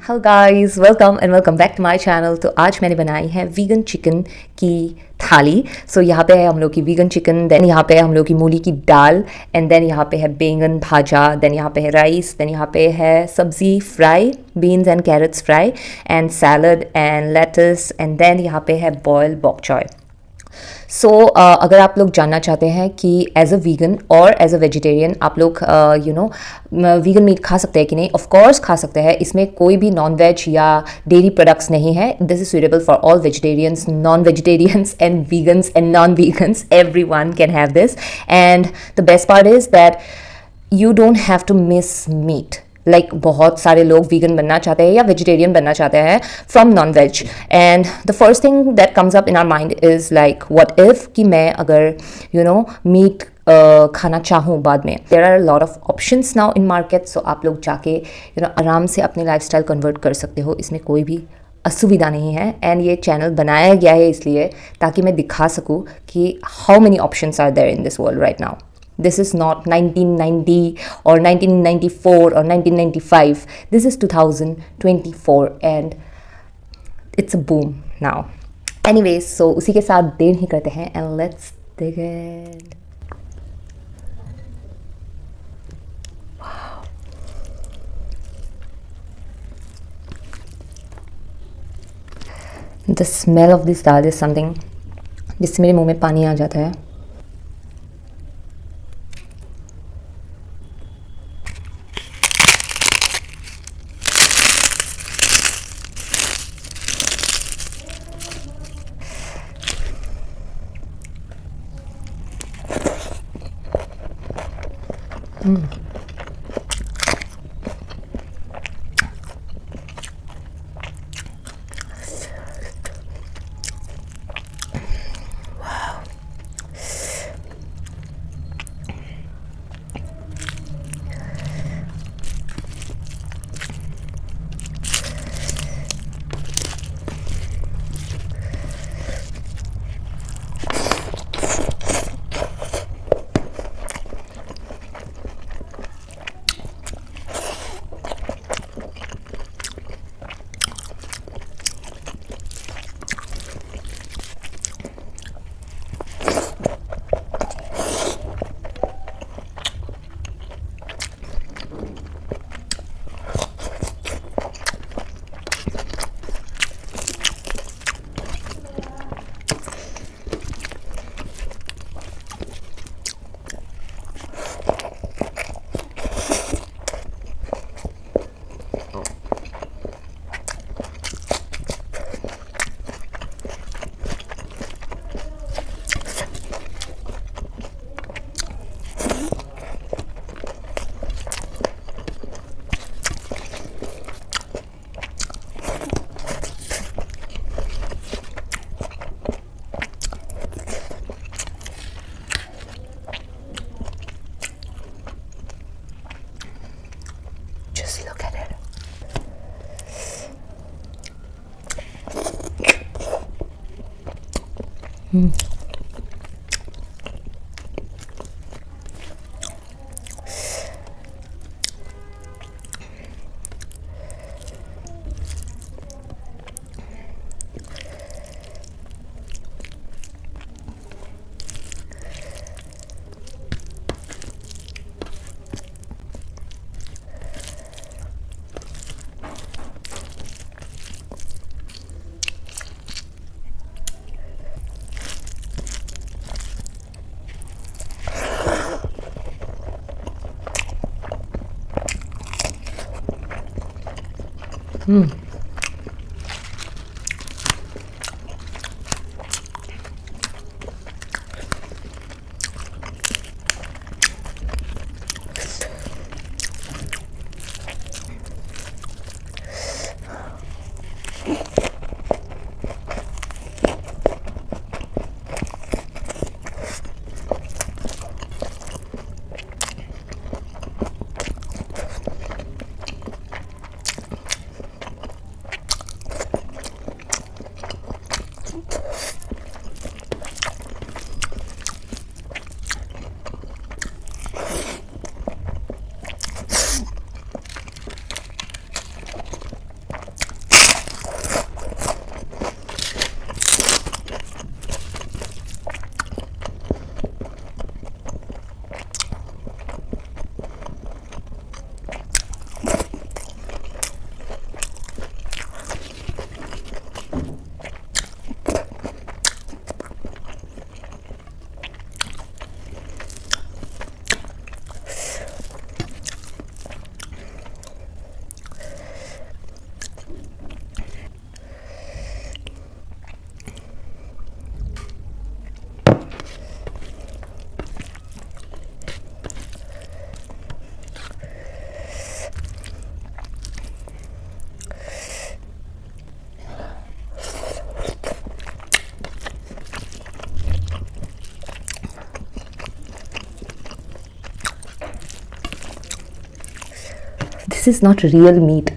Hello guys, welcome and welcome back to my channel. तो आज मैंने बनाई है वीगन चिकन की थाली। सो यहाँ पे है हम लोग की वीगन चिकन, देन यहाँ पे है हम लोग की मूली की दाल, एंड देन यहाँ पे है बैंगन भाजा, देन यहाँ पे है राइस, देन यहाँ पे है सब्जी fry, beans and carrots fry, and salad and lettuce, and then यहाँ पे है बॉयल बॉक चॉय। सो अगर आप लोग जानना चाहते हैं कि एज अ वीगन और एज अ वेजिटेरियन आप लोग वीगन मीट खा सकते हैं कि नहीं, ऑफ कोर्स खा सकते हैं। इसमें कोई भी नॉन वेज या डेयरी प्रोडक्ट्स नहीं है। This is suitable for all vegetarians, non vegetarians and vegans and non vegans, everyone can have this. And the best part is that you don't have to miss meat. Like बहुत सारे लोग vegan बनना चाहते हैं या vegetarian बनना चाहते हैं from non veg, and the first thing that comes up in our mind is like what if कि मैं अगर मीट खाना चाहूँ बाद में। There are lot of options now in market, सो आप लोग जाके आराम से अपने लाइफस्टाइल कन्वर्ट कर सकते हो, इसमें कोई भी असुविधा नहीं है। एंड ये चैनल बनाया गया है इसलिए ताकि मैं दिखा सकूँ कि how many options are there in this world right now. This is not 1990 or 1994 or 1995. This is 2024 and it's a boom now. Anyways, so उसी के साथ देर नहीं करते हैं and let's dig it. Wow. The smell of this dal is something जिससे मेरे मुंह में पानी आ जाता है. This is not real meat.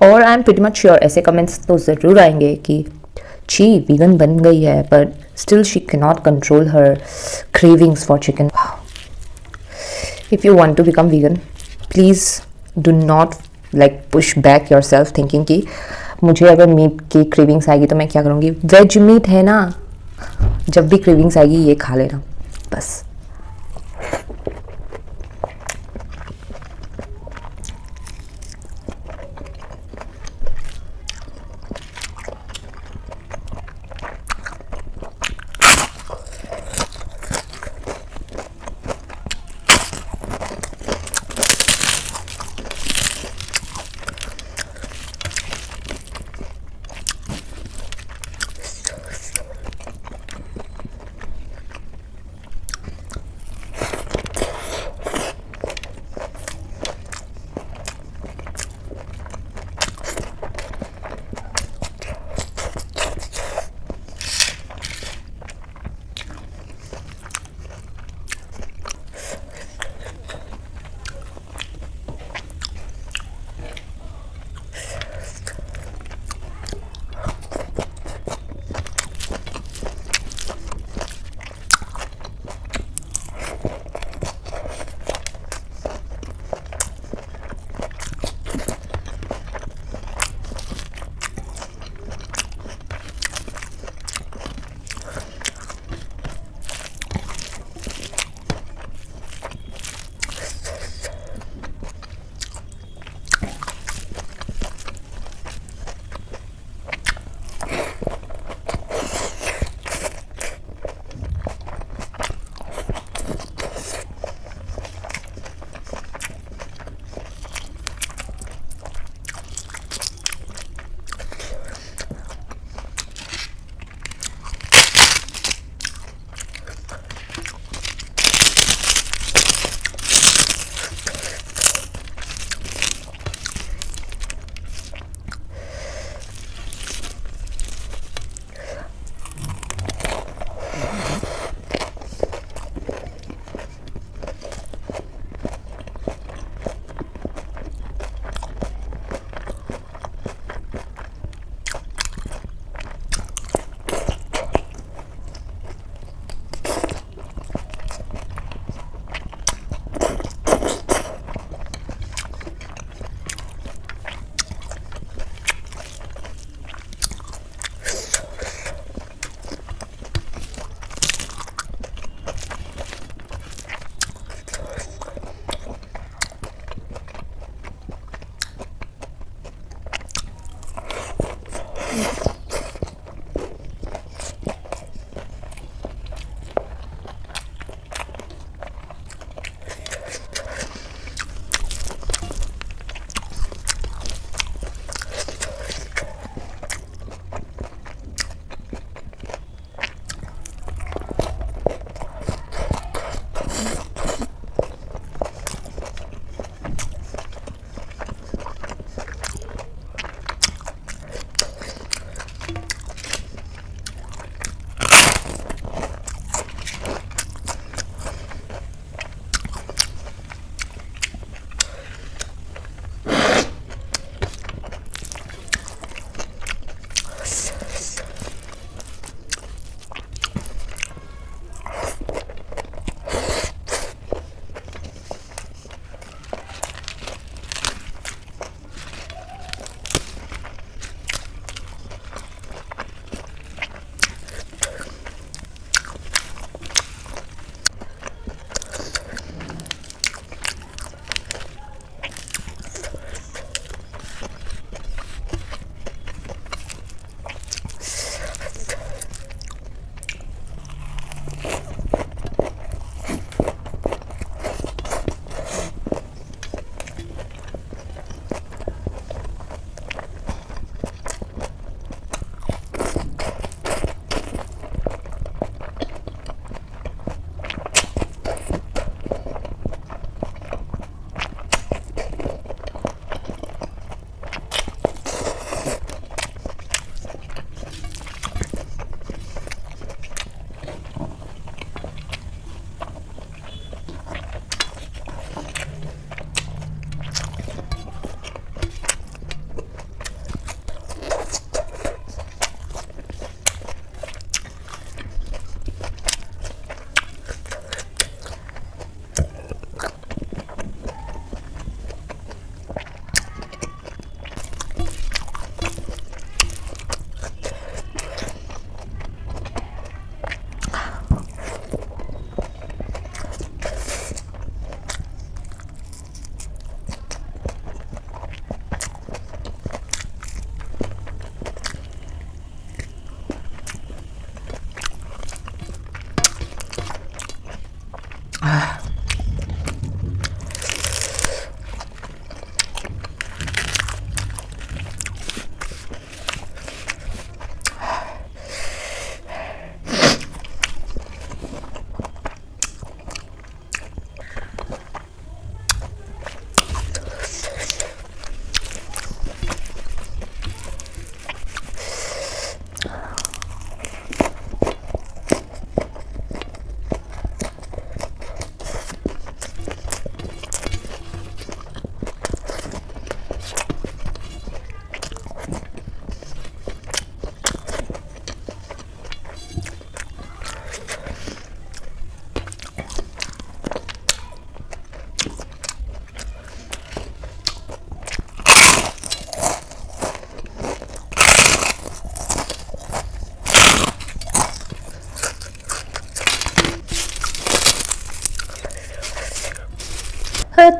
और I am pretty much sure ऐसे कमेंट्स तो ज़रूर आएंगे कि ची वीगन बन गई है but still she can not control her cravings for chicken. If you want to become vegan please do not like push back yourself thinking कि मुझे अगर मीट की क्रेविंग्स आएगी तो मैं क्या करूँगी. वेज मीट है ना, जब भी क्रेविंग्स आएगी ये खा लेना बस.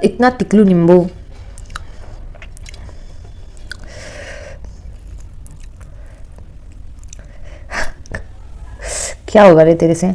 इतना टिकलू नींबू। क्या होगा रे तेरे से?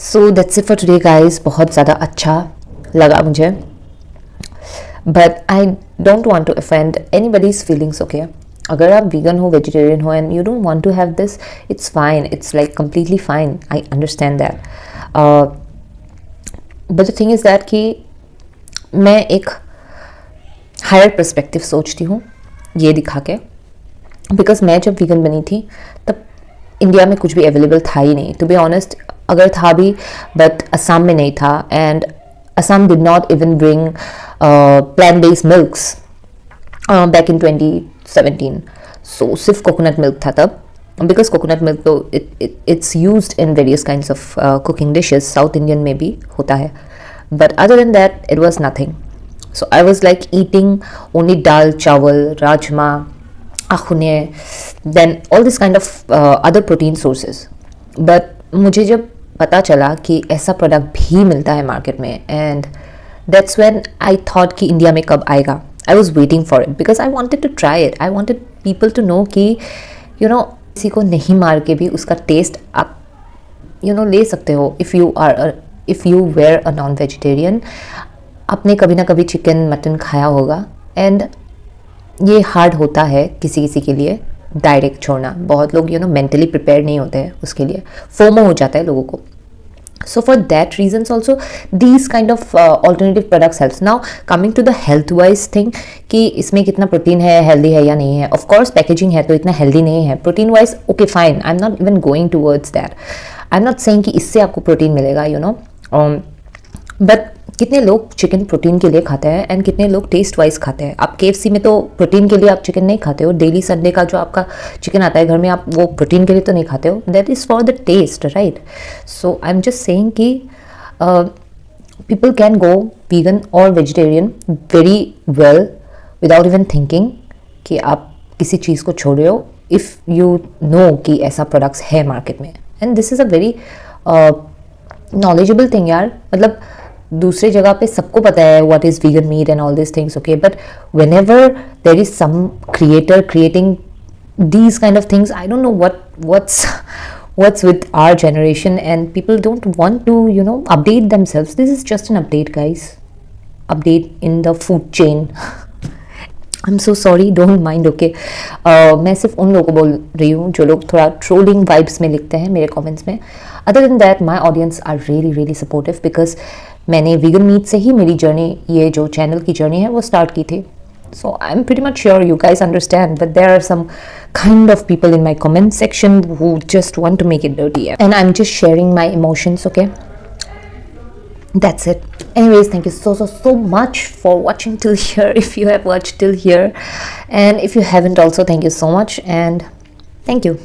So that's it for today guys. बहुत ज़्यादा अच्छा लगा मुझे, but I don't want to offend anybody's feelings, okay? अगर आप वीगन हो, वेजिटेरियन हो and you don't want to have this, it's fine, it's like completely fine, I understand that. But the thing is that कि मैं एक higher perspective सोचती हूँ ये दिखा के, बिकॉज मैं जब वीगन बनी थी तब इंडिया में कुछ भी अवेलेबल था ही नहीं, टू बी ऑनेस्ट। अगर था भी, बट असम में नहीं था, and Assam did not even bring plant based milks back in 2017। So सिर्फ कोकोनट मिल्क था तब, बिकॉज कोकोनट मिल्क तो it's used in various kinds of cooking dishes, south Indian में भी होता है, but other than that it was nothing. So I was like eating only dal, chawal, rajma, akhuni, then all this kind of other protein sources. But मुझे जब पता चला कि ऐसा प्रोडक्ट भी मिलता है मार्केट में, and that's when I thought कि इंडिया में कब आएगा। I was waiting for it because I wanted to try it, I wanted people to know कि यू नो किसी को नहीं मार के भी उसका टेस्ट आप ले सकते हो। If you were a non vegetarian, आपने कभी ना कभी चिकन मटन खाया होगा, एंड ये हार्ड होता है किसी किसी के लिए डायरेक्ट छोड़ना। बहुत लोग मेंटली प्रिपेयर नहीं होते हैं उसके लिए, फोमो हो जाता है लोगों को। So for that reasons also these kind of alternative products helps. Now coming to the health wise thing कि इसमें कितना प्रोटीन है, हेल्दी है या नहीं है। ऑफ कोर्स पैकेजिंग है तो इतना हेल्दी नहीं है protein wise, okay fine, I am not even going towards that. I am not saying कि इससे आपको प्रोटीन मिलेगा, बट कितने लोग चिकन प्रोटीन के लिए खाते हैं एंड कितने लोग टेस्ट वाइज खाते हैं। आप KFC में तो प्रोटीन के लिए आप चिकन नहीं खाते हो, डेली संडे का जो आपका चिकन आता है घर में, आप वो प्रोटीन के लिए तो नहीं खाते हो, that is for the taste, right? So I am just saying कि पीपल कैन गो वीगन और vegetarian very well without even thinking कि आप किसी चीज़ को छोड़ रहे हो, इफ़ यू नो कि ऐसा प्रोडक्ट्स है मार्केट में। And this is a very knowledgeable thing यार। मतलब दूसरे जगह पे सबको पता है what is vegan meat and all this things, okay, but whenever there is some creator creating these kind of things, I don't know what's with our generation, and people don't want to update themselves. This is just an update, guys, update in the food chain. I'm so sorry, don't mind, okay? मैं सिर्फ उन लोगों को बोल रही हूँ जो लोग थोड़ा ट्रोलिंग वाइब्स में लिखते हैं मेरे कमेंट्स में। Other than that my audience are really really supportive, because मैंने वीगन मीट से ही मेरी जर्नी, ये जो चैनल की जर्नी है वो स्टार्ट की थी। So I'm pretty much sure you guys understand, but there are some kind of people in my comment section who just want to make it dirty, and I'm just sharing my emotions, okay? That's it. Anyways, thank you so much for watching till here, if you have watched till here, and if you haven't also, thank you so much, and thank you.